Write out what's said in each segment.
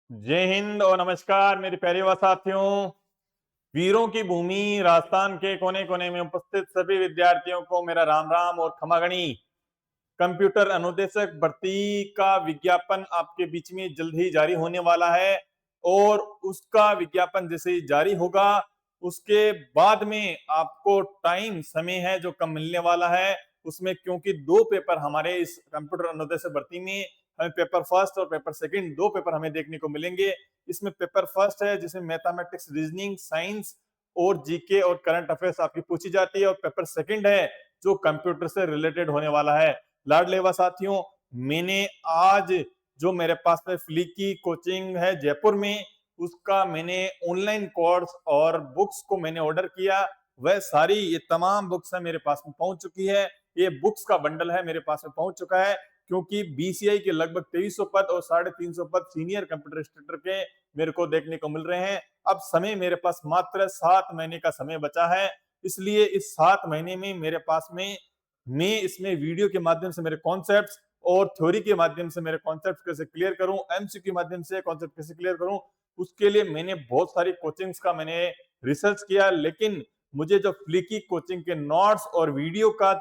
जय हिंद और नमस्कार मेरे प्यारे व साथियों। वीरों की भूमि राजस्थान के कोने कोने में उपस्थित सभी विद्यार्थियों को मेरा राम राम और खमागणी। कंप्यूटर अनुदेशक भर्ती का विज्ञापन आपके बीच में जल्द ही जारी होने वाला है और उसका विज्ञापन जैसे ही जारी होगा उसके बाद में आपको टाइम समय है जो कम मिलने वाला है उसमें, क्योंकि दो पेपर हमारे इस कंप्यूटर अनुदेशक भर्ती में हमें पेपर फर्स्ट और पेपर सेकंड दो पेपर हमें देखने को मिलेंगे। इसमें पेपर फर्स्ट है जिसमें मैथमेटिक्स, रीजनिंग, साइंस और जीके और करंट अफेयर्स आपकी पूछी जाती है, और पेपर सेकंड है जो कंप्यूटर से रिलेटेड होने वाला है। लाडले व साथियों, मैंने आज जो मेरे पास में फ्ली की कोचिंग है जयपुर में, उसका मैंने ऑनलाइन कोर्स और बुक्स को मैंने ऑर्डर किया। वह सारी ये तमाम बुक्स है मेरे पास में पहुंच चुकी है। ये बुक्स का बंडल है मेरे पास में पहुंच चुका है, क्योंकि बीसीआई के लगभग 2300 पद और 350 पद सीनियर कंप्यूटर इंस्ट्रक्टर के मेरे को देखने को मिल रहे हैं। अब समय मेरे पास मात्र 7 महीने का समय बचा है, इसलिए इस 7 महीने में मेरे पास में मैं इसमें वीडियो के माध्यम से मेरे कॉन्सेप्ट्स और थ्योरी के माध्यम से मेरे कॉन्सेप्ट कैसे क्लियर करूं, एमसीक्यू के माध्यम से कॉन्सेप्ट कैसे क्लियर करूं, उसके लिए मैंने बहुत सारी कोचिंग्स का मैंने रिसर्च किया। लेकिन मुझे जो फ्लिकी कोचिंग के नोट्स और वीडियो का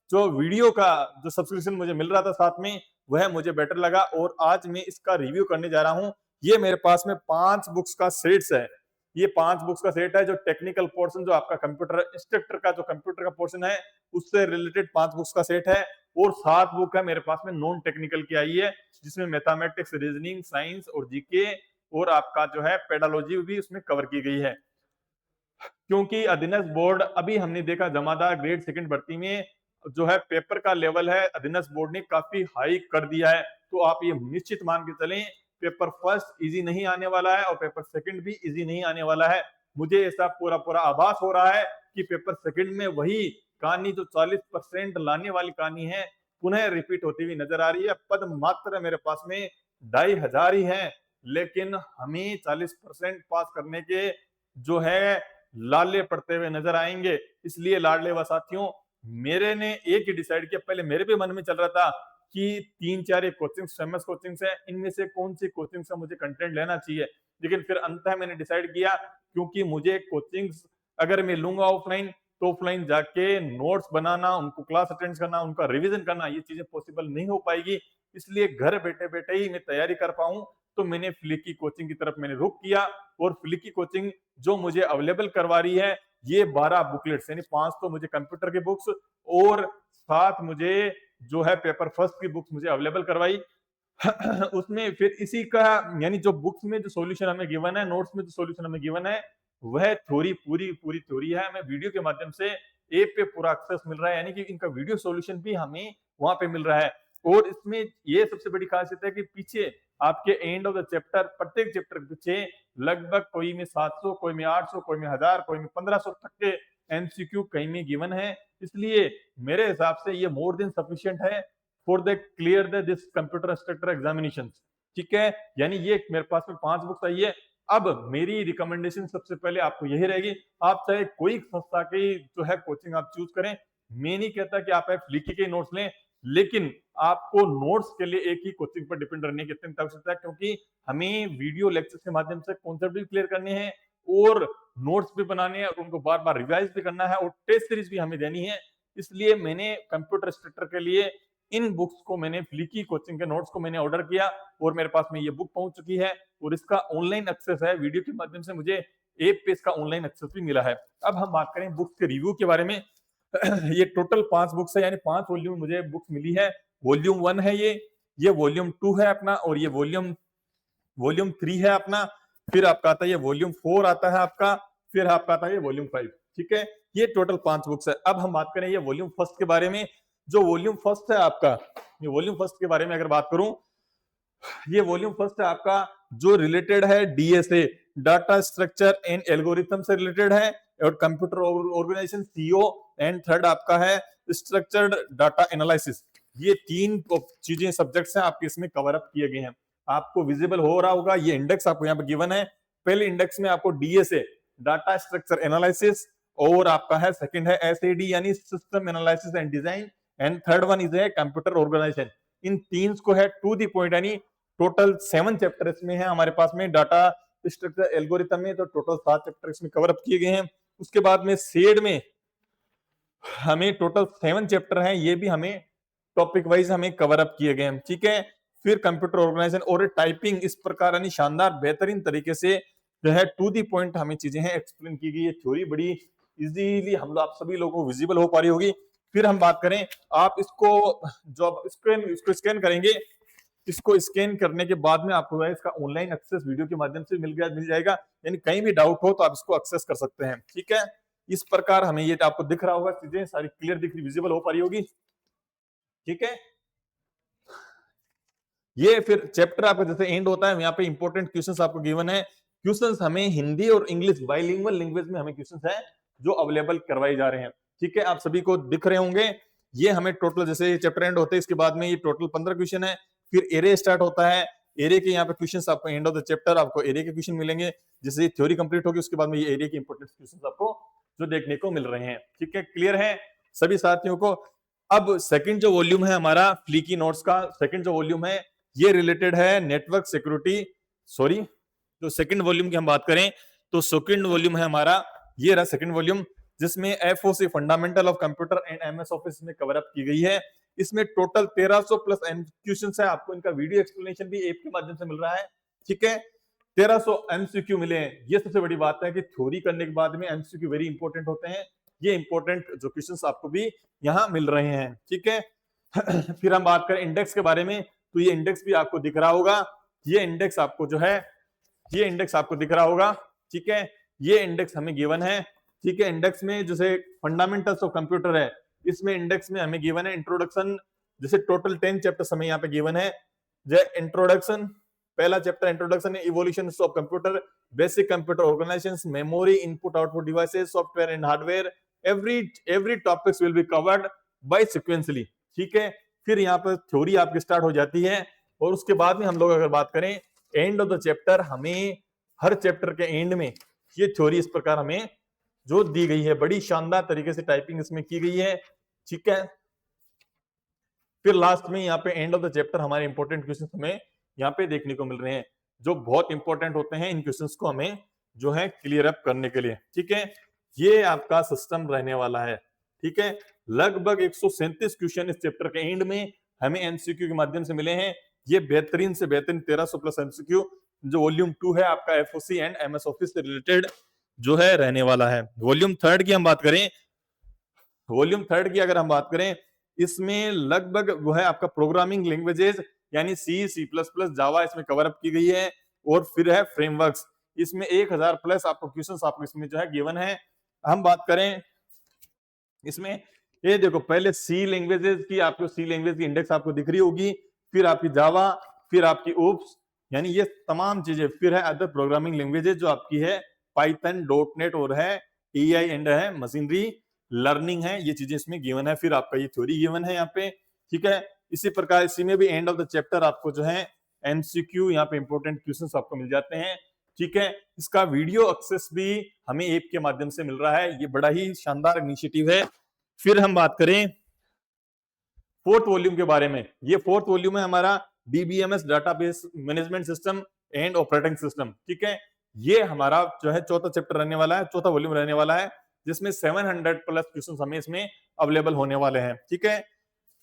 जो वीडियो का जो सब्सक्रिप्शन मुझे मिल रहा था साथ में, वह मुझे बेटर लगा और आज मैं इसका रिव्यू करने जा रहा हूं। ये मेरे पास में 5 बुक्स का सेट्स है। ये 5 बुक्स का सेट है जो टेक्निकल पोर्शन, जो आपका कंप्यूटर इंस्ट्रक्टर का जो कंप्यूटर का पोर्शन है उससे रिलेटेड 5 बुक्स का सेट है, और 7 बुक है मेरे पास में नॉन टेक्निकल की आई है, जिसमें मैथमेटिक्स, रीजनिंग, साइंस और जीके और आपका जो है पेडालॉजी भी उसमें कवर की गई है। क्योंकि अधीनस्थ बोर्ड, अभी हमने देखा जमादार ग्रेड सेकंड भर्ती में जो है पेपर का लेवल है अधीनस्थ बोर्ड ने काफी हाई कर दिया है, तो आप ये निश्चित मान के चलें पेपर फर्स्ट इजी नहीं आने वाला है और पेपर सेकंड भी इजी नहीं आने वाला है। मुझे ऐसा पूरा पूरा आभास हो रहा है कि पेपर सेकंड में वही कहानी जो 40% लाने वाली कहानी है पुनः रिपीट होती हुई नजर आ रही है। पद मात्र मेरे पास में 2500 ही है, लेकिन हमें 40% पास करने के जो है लाले पड़ते हुए नजर आएंगे। इसलिए लाडले व साथियों, मेरे ने एक ही डिसाइड किया, पहले मेरे भी मन में चल रहा था कि 3-4 कोचिंग फेमस कोचिंग्स है, इनमें से कौन सी कोचिंग से मुझे कंटेंट लेना चाहिए। लेकिन फिर अंततः मैंने डिसाइड किया, क्योंकि मुझे कोचिंग्स अगर मैं लूंगा ऑफलाइन तो ऑफलाइन जाके नोट्स बनाना, उनको क्लास अटेंड करना, उनका रिवीजन करना, ये चीजें पॉसिबल नहीं हो पाएगी। इसलिए घर बैठे बैठे ही मैं तैयारी कर पाऊं, तो मैंने फ्लिकी कोचिंग की तरफ मैंने रुख किया। और फ्लिकी कोचिंग जो मुझे अवेलेबल करवा रही है ये 12 बुकलेट्स, यानी 5 तो मुझे कंप्यूटर की बुक्स और 7 मुझे जो है पेपर फर्स्ट की बुक्स मुझे अवेलेबल करवाई। उसमें फिर इसी का यानी जो बुक्स में जो सॉल्यूशन हमें गिवन है, नोट्स में जो सॉल्यूशन हमें गिवन है, वह थ्योरी पूरी पूरी थ्योरी है। हमें वीडियो के माध्यम से ऐप पे पूरा एक्सेस मिल रहा है, यानी कि इनका वीडियो सॉल्यूशन भी हमें वहां पे मिल रहा है। और इसमें ये सबसे बड़ी खासियत है कि पीछे आपके एंड ऑफ द चैप्टर, प्रत्येक चैप्टर के पीछे लगभग कोई में 700, कोई में 800, कोई में 1000, कोई में 1500 तक के एमसीक्यू कहीं में गिवन है। इसलिए मेरे हिसाब से ये मोर देन सफिशिएंट है for the clear the this computer instructor examination. ठीक है, यानी ये मेरे पास में 5 बुक्स आई है। अब मेरी रिकमेंडेशन सबसे पहले आपको यही रहेगी, आप चाहे कोई संस्था की जो है कोचिंग आप चूज करें। मैं नहीं कहता कि आप फ्लिकी के नोट्स लें, लेकिन आपको नोट्स के लिए एक ही कोचिंग पर डिपेंड रहने की अत्यंत आवश्यकता है, क्योंकि हमें वीडियो लेक्चर के माध्यम से कॉन्सेप्ट भी क्लियर करने हैं और नोट्स भी बनाने हैं और उनको बार बार रिवाइज भी करना है और टेस्ट सीरीज भी हमें देनी है। इसलिए मैंने कंप्यूटर इंस्ट्रक्टर के लिए इन बुक्स को, मैंने फ्लिकी कोचिंग के नोट्स को मैंने ऑर्डर किया और मेरे पास में ये बुक पहुंच चुकी है और इसका ऑनलाइन एक्सेस है, वीडियो के माध्यम से मुझे ऐप पे इसका ऑनलाइन एक्सेस भी मिला है। अब हम बात करें बुक्स के रिव्यू के बारे में। ये टोटल 5 बुक्स है, यानी 5 वॉल्यूम मुझे बुक्स मिली है। वॉल्यूम 1 है ये वॉल्यूम 2 है अपना, और ये वॉल्यूम वॉल्यूम 3 है अपना। फिर आपका आता है ये वॉल्यूम 4 आता है आपका, फिर आपका आता है ये वॉल्यूम 5। ठीक है, ये टोटल 5 बुक्स है। अब हम बात करें ये वॉल्यूम फर्स्ट के बारे में। जो वॉल्यूम फर्स्ट है आपका, ये वॉल्यूम फर्स्ट के बारे में अगर बात करूं, ये वॉल्यूम फर्स्ट है आपका जो रिलेटेड है DSA, data structure and algorithm से रिलेटेड है, और computer organisation CO, and third आपका है स्ट्रक्चर्ड डाटा एनालिसिस। ये 3 चीजें सब्जेक्ट्स हैं आपके इसमें कवर अप किए गए हैं। आपको विजिबल हो रहा होगा, ये इंडेक्स आपको यहाँ पे गिवन है। पहले इंडेक्स में आपको डीएसए, डाटा स्ट्रक्चर एनालिसिस, और आपका है सेकंड है एसएडी यानी system analysis and design, and third one is है कंप्यूटर ऑर्गेनाइजेशन। इन तीन को है टू द पॉइंट, यानी टोटल 7 चैप्टर इसमें है हमारे पास में, डाटा स्ट्रक्चर एल्गोरिथम में तो टोटल 7 चैप्टर इसमें कवर अप किए गए हैं। उसके बाद में सेड में हमें टोटल 7 चैप्टर हैं, ये भी हमें टॉपिक वाइज हमें कवर अप किए गए हैं, ठीक है। फिर कंप्यूटर ऑर्गेनाइजेशन और टाइपिंग इस प्रकार यानी शानदार बेहतरीन तरीके से जो है टू दी पॉइंट हमें चीजें हैं एक्सप्लेन की गई है। थ्योरी बड़ी इजीली हम लोग आप सभी लोगों को विजिबल हो पा रही होगी। फिर हम बात करें, आप इसको जो इसको स्कैन करेंगे, इसको स्कैन करने के बाद में आपको इसका ऑनलाइन एक्सेस वीडियो के माध्यम से मिल जाएगा, यानी कहीं भी डाउट हो तो आप इसको एक्सेस कर सकते हैं, ठीक है। इस प्रकार हमें ये आपको दिख रहा होगा, चीजें सारी क्लियर दिख रही, विजिबल हो पा रही होगी, ठीक है। ये फिर चैप्टर आपका जैसे एंड होता है, यहाँ पे इंपॉर्टेंट क्वेश्चंस आपको गिवन है। क्वेश्चंस हमें हिंदी और इंग्लिश बाइलिंगुअल लैंग्वेज में हमें क्वेश्चंस है जो अवेलेबल करवाए जा रहे हैं, ठीक है। आप सभी को दिख रहे होंगे। ये हमें टोटल जैसे चैप्टर एंड होते हैं, इसके बाद में ये टोटल 15 क्वेश्चन है। फिर एरे स्टार्ट होता है, एरे के यहाँ पे क्वेश्चन आपको एंड ऑफ द चैप्टर आपको एरे के क्वेश्चन मिलेंगे। जैसे ये थ्योरी कंप्लीट होगी उसके बाद में ये एरे के इंपॉर्टेंट क्वेश्चन आपको जो देखने को मिल रहे हैं, ठीक है। क्लियर है सभी साथियों को। अब सेकंड जो वॉल्यूम है हमारा फ्लीकी नोट्स का, सेकंड जो वॉल्यूम है ये रिलेटेड है नेटवर्क सिक्योरिटी, सॉरी जो सेकंड वॉल्यूम की हम बात करें तो सेकंड वॉल्यूम है हमारा, ये रहा सेकंड वॉल्यूम, जिसमें FOC fundamental of computer and MS office में कवर अप की गई है। इसमें टोटल 1300 प्लस क्वेश्चंस है, आपको इनका वीडियो एक्सप्लेनेशन भी ऐप के माध्यम से मिल रहा है, ठीक है। 1300 एमसीक्यू मिले हैं, ये सबसे बड़ी बात है कि थ्योरी करने के बाद में एमसीक्यू वेरी इंपॉर्टेंट होते हैं। ये इंपॉर्टेंट जो क्वेश्चंस आपको भी यहाँ मिल रहे हैं, ठीक है। फिर हम बात करें इंडेक्स के बारे में, तो ये इंडेक्स भी आपको दिख रहा होगा, ये इंडेक्स आपको जो है ये इंडेक्स आपको दिख रहा होगा, ठीक है। ये इंडेक्स हमें गिवन है, ठीक है। इंडेक्स में जैसे फंडामेंटल्स ऑफ कंप्यूटर है, इसमें इंडेक्स में हमें गिवन है इंट्रोडक्शन, जैसे टोटल 10 चैप्टर्स हमें यहाँ पे गिवन है। जैसे इंट्रोडक्शन, पहला चैप्टर इंट्रोडक्शन है, evolution of computer, basic computer organisations, memory, input output devices, software and hardware, every topics will be covered by sequentially, ठीक है। फिर यहाँ पर थ्योरी आपकी स्टार्ट हो जाती है, और उसके बाद में हम लोग अगर बात करें एंड ऑफ द चैप्टर, हमें हर चैप्टर के एंड में ये थ्योरी इस प्रकार हमें जो दी गई है, बड़ी शानदार तरीके से टाइपिंग इसमें की गई है, ठीक है। फिर लास्ट में यहाँ पे एंड ऑफ द चैप्टर हमारे इंपॉर्टेंट क्वेश्चन हमें यहाँ पे देखने को मिल रहे हैं, जो बहुत इंपॉर्टेंट होते हैं। इन क्वेश्चंस को हमें जो है क्लियर अप करने के लिए, ठीक है। ये आपका सिस्टम रहने वाला है, ठीक है। लगभग 137 क्वेश्चन इस चैप्टर के एंड में हमें एमसीक्यू के माध्यम से मिले हैं। ये बेहतरीन से बेहतरीन 1300 प्लस एमसीक्यू जो वॉल्यूम 2 है आपका एफओसी एंड एमएस ऑफिस से रिलेटेड जो है रहने वाला है। वॉल्यूम थर्ड की हम बात करें, वॉल्यूम थर्ड की अगर हम बात करें, इसमें लगभग वो है आपका प्रोग्रामिंग लैंग्वेजेस यानी सी, सी प्लस प्लस, जावा इसमें कवर अप की गई है, और फिर है फ्रेमवर्क्स, इसमें 1000 प्लस आपको क्वेश्चंस आपको इसमें जो है गिवन है। हम बात करें इसमें, ये देखो पहले सी लैंग्वेजेस की, आपको सी लैंग्वेज की इंडेक्स आपको दिख रही होगी, फिर आपकी जावा, फिर आपकी ओप्स, यानी ये तमाम चीजें, फिर है अदर प्रोग्रामिंग लैंग्वेजेस जो आपकी है पाइथन, डॉटनेट और है एआई एंड है मशीनरी लर्निंग है, ये चीजें इसमें गिवन है। फिर आपका ये थ्योरी गिवन है यहाँ पे, ठीक है। इसी प्रकार इसी में भी एंड ऑफ द चैप्टर आपको जो है एमसीक्यू यहाँ पे इंपॉर्टेंट क्वेश्चंस आपको मिल जाते हैं, ठीक है। इसका वीडियो एक्सेस भी हमें ऐप के माध्यम से मिल रहा है, ये बड़ा ही शानदार इनिशिएटिव है। फिर हम बात करें फोर्थ वॉल्यूम के बारे में, ये फोर्थ वॉल्यूम है हमारा DBMS database management system and operating system, ठीक है। ये हमारा जो है चौथा चैप्टर रहने वाला है, चौथा वॉल्यूम रहने वाला है, जिसमें 700 प्लस क्वेश्चन हमें इसमें अवेलेबल होने वाले हैं, ठीक है।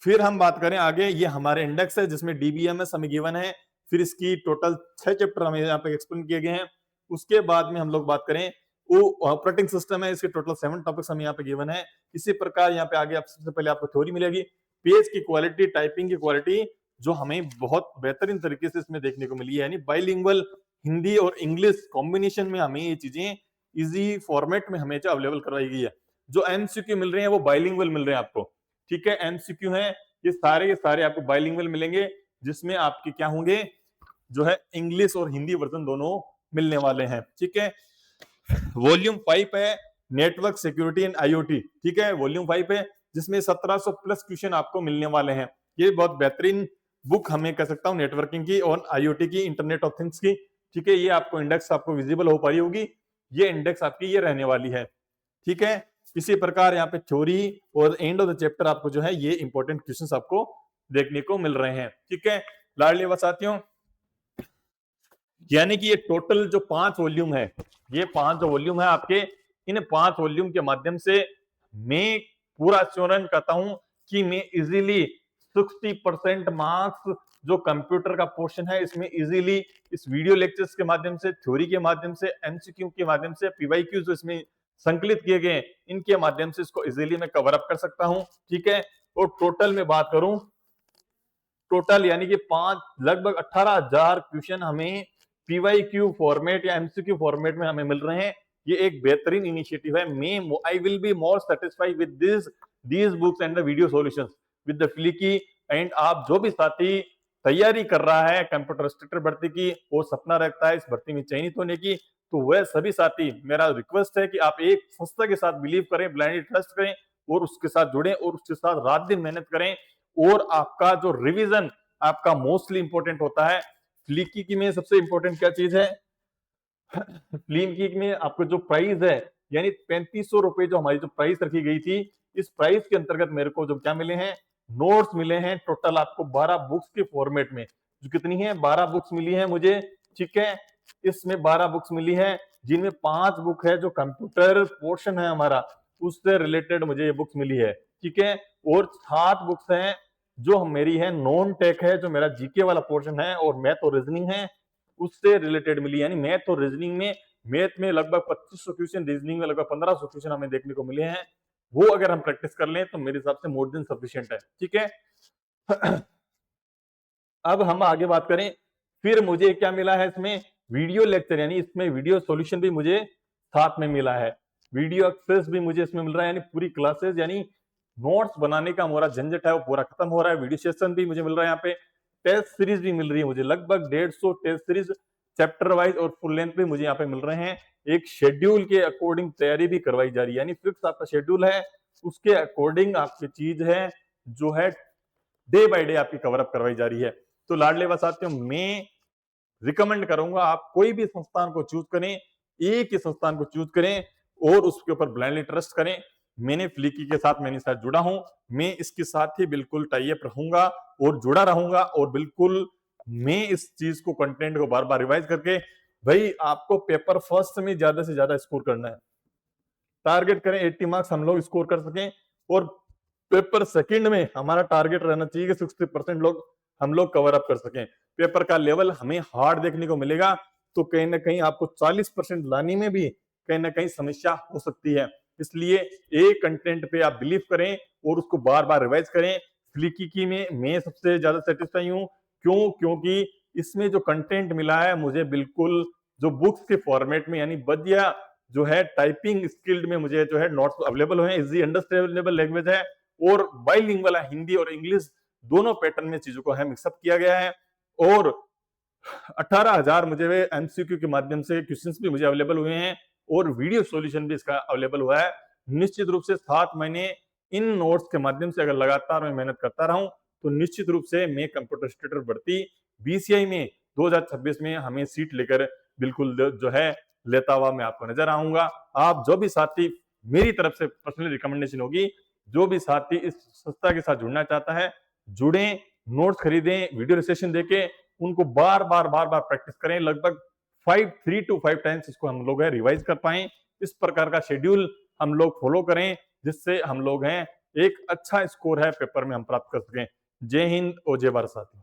फिर हम बात करें आगे, ये हमारे इंडेक्स है जिसमें डीबीएमएस हमें गिवन है, फिर इसकी टोटल 6 चैप्टर हमें यहाँ पे एक्सप्लेन किए गए हैं। उसके बाद में हम लोग बात करें वो ऑपरेटिंग सिस्टम है, इसके टोटल 7 टॉपिक्स हमें यहाँ पे गिवन है। इसी प्रकार यहाँ पे आगे आप सबसे पहले आपको थ्योरी मिलेगी, पेज की क्वालिटी, टाइपिंग की क्वालिटी जो हमें बहुत बेहतरीन तरीके से इसमें देखने को मिली है, यानी बाइलिंगुअल हिंदी और इंग्लिश कॉम्बिनेशन में हमें ये चीजें इजी फॉर्मेट में हमें जो अवेलेबल करवाई गई है। जो एमसीक्यू मिल रहे हैं वो बाइलिंगुअल मिल रहे हैं आपको, ठीक है। एमसीक्यू है ये सारे आपको बाइलिंगुअल मिलेंगे, जिसमें आपके क्या होंगे जो है इंग्लिश और हिंदी वर्जन दोनों मिलने वाले हैं, ठीक है। वॉल्यूम 5 है नेटवर्क सिक्योरिटी एंड आईओटी, ठीक है। वॉल्यूम 5 है जिसमें 1700 प्लस क्वेश्चन आपको मिलने वाले हैं। ये बहुत बेहतरीन बुक हमें कह सकता हूँ नेटवर्किंग की और आईओटी की, इंटरनेट ऑफ थिंग्स की, ठीक है। ये आपको इंडेक्स आपको विजिबल हो पा रही होगी, ये इंडेक्स आपकी ये रहने वाली है, ठीक है। इसी प्रकार यहाँ पे थ्योरी और एंड ऑफ द चैप्टर आपको जो है ये इंपॉर्टेंट क्वेश्चंस आपको देखने को मिल रहे हैं, ठीक है। लाडली व साथियों, यानी कि ये टोटल जो 5 वॉल्यूम है, ये 5 जो वॉल्यूम है आपके, इन 5 वॉल्यूम के माध्यम से मैं पूरा एश्योरेंस करता हूं कि मैं इजीली 60% मार्क्स जो कंप्यूटर का पोर्शन है इसमें इजीली इस वीडियो लेक्चर्स के माध्यम से, थ्योरी के माध्यम से, एमसीक्यू के माध्यम से, पीवाईक्यू जो इसमें संकलित किए गए इनके माध्यम से इसको इजीली मैं कवर अप कर सकता हूं। ठीक है, और टोटल में बात करूं, टोटल यानी कि 5 लगभग 18,000 क्वेश्चन हमें पीवाईक्यू फॉर्मेट या एमसीक्यू फॉर्मेट में हमें मिल रहे हैं। ये एक बेहतरीन इनिशिएटिव है। मैं I will be more satisfied with these books and the video solutions with the flicky. And आप जो भी साथी तैयारी कर रहा है कंप्यूटर इंस्ट्रक्टर भर्ती की और सपना रखता है इस भर्ती में चयनित होने की, तो वह सभी साथी, मेरा रिक्वेस्ट है कि आप एक संस्था के साथ बिलीव करें, ब्लाइंडली ट्रस्ट करें और उसके साथ जुड़ें और उसके साथ रात दिन मेहनत करें। और आपका जो रिवीजन आपका मोस्टली इंपॉर्टेंट होता है। फ्लिकी की में सबसे इंपॉर्टेंट क्या चीज है, फ्लिकी में आपको जो प्राइस है यानी 3500 रुपए जो हमारी जो प्राइस रखी गई थी, इस प्राइस के अंतर्गत मेरे को जो क्या मिले हैं, नोट्स मिले हैं टोटल आपको 12 बुक्स के फॉर्मेट में। जो कितनी है, 12 बुक्स मिली है मुझे। ठीक है, इसमें 12 बुक्स मिली है जिनमें 5 बुक है जो कंप्यूटर पोर्शन है हमारा, उससे रिलेटेड मुझे ये बुक्स मिली है। ठीक है, और 7 बुक्स हैं जो मेरी है नॉन टेक है, जो मेरा जीके वाला पोर्शन है, और मैथ और रीजनिंग है उससे रिलेटेड मिली। यानी मैथ और रीजनिंग में, मैथ में लगभग 2500 क्वेश्चन, रीजनिंग में लगभग 1500 क्वेश्चन हमें देखने को मिले हैं। वो अगर हम प्रैक्टिस कर लें तो मेरे हिसाब से मोर देन सफिशिएंट है। ठीक है, अब हम आगे बात करें, फिर मुझे क्या मिला है इसमें, वीडियो लेक्चर, यानी इसमें वीडियो सॉल्यूशन भी मुझे साथ में मिला है, वीडियो एक्सेस भी मुझे इसमें मिल रहा है। यानी पूरी क्लासेस, यानी नोट्स बनाने का हमारा झंझट है वो पूरा खत्म हो रहा है। वीडियो सेशन भी मुझे मिल रहा है, यहाँ पे टेस्ट सीरीज भी मिल रही है मुझे, लगभग 150 टेस्ट सीरीज चैप्टर वाइज और फुल लेंथ भी मुझे यहाँ पे मिल रहे हैं। एक शेड्यूल के अकॉर्डिंग तैयारी भी करवाई जा रही है, यानी फिक्स आपका शेड्यूल है, उसके अकॉर्डिंग आपकी चीज है जो है डे बाय डे आपकी कवर अप करवाई जा रही है। तो लाडले व साथियों, मैं रिकमेंड करूंगा आप कोई भी संस्थान को चूज करें, एक ही संस्थान को चूज करें और उसके ऊपर ब्लाइंडली ट्रस्ट करें। मैंने फ्लिकी के साथ मैंने साथ जुड़ा हूं, मैं इसके साथ ही बिल्कुल टाई अप रहूंगा और जुड़ा रहूंगा, और बिल्कुल मैं इस चीज को, कंटेंट को बार बार रिवाइज करके, भाई आपको पेपर फर्स्ट में ज्यादा से ज्यादा स्कोर करना है, टारगेट करें 80 मार्क्स हम लोग स्कोर कर सकें, और पेपर सेकंड में हमारा टारगेट रहना चाहिए कि 60% लोग हम लोग कवर अप कर सकें। पेपर का लेवल हमें हार्ड देखने को मिलेगा, तो कहीं ना कहीं आपको 40% लाने में भी कहीं ना कहीं समस्या हो सकती है। इसलिए एक कंटेंट पे आप बिलीव करें और उसको बार बार रिवाइज करें। फ्लिकी की में मैं सबसे ज्यादा सेटिस्फाई हूँ, क्योंकि इसमें जो कंटेंट मिला है मुझे बिल्कुल जो बुक्स के फॉर्मेट में, यानी बढ़िया जो है टाइपिंग स्किल्ड में मुझे जो है नोट्स अवेलेबल हुए हैं, इजी अंडरस्टैंडेबल लैंग्वेज है और बाइलिंगुअल है, हिंदी और इंग्लिश दोनों पैटर्न में चीजों को है मिक्सअप किया गया है। और 18,000 मुझे एमसीक्यू के माध्यम से क्वेश्चंस भी मुझे अवेलेबल हुए हैं और वीडियो सॉल्यूशन भी इसका अवेलेबल हुआ है। निश्चित रूप से 7 महीने इन नोट्स के माध्यम से अगर लगातार मैं मेहनत करता रहूं तो निश्चित रूप से मैं कंप्यूटर इंस्ट्रक्टर भर्ती बीसीआई में 2026 में हमें सीट लेकर बिल्कुल जो है लेता हुआ मैं आपको नजर आऊंगा। आप जो भी साथी, मेरी तरफ से पर्सनली रिकमेंडेशन होगी, जो भी साथी इस संस्था के साथ जुड़ना चाहता है जुड़े, नोट्स खरीदें, वीडियो सेशन देके उनको बार बार प्रैक्टिस करें, लगभग 3 to 5 टाइम्स इसको हम लोग है रिवाइज कर पाए। इस प्रकार का शेड्यूल हम लोग फॉलो करें जिससे हम लोग हैं एक अच्छा स्कोर है पेपर में हम प्राप्त कर सकें। जय हिंद और जय भारत साथियों।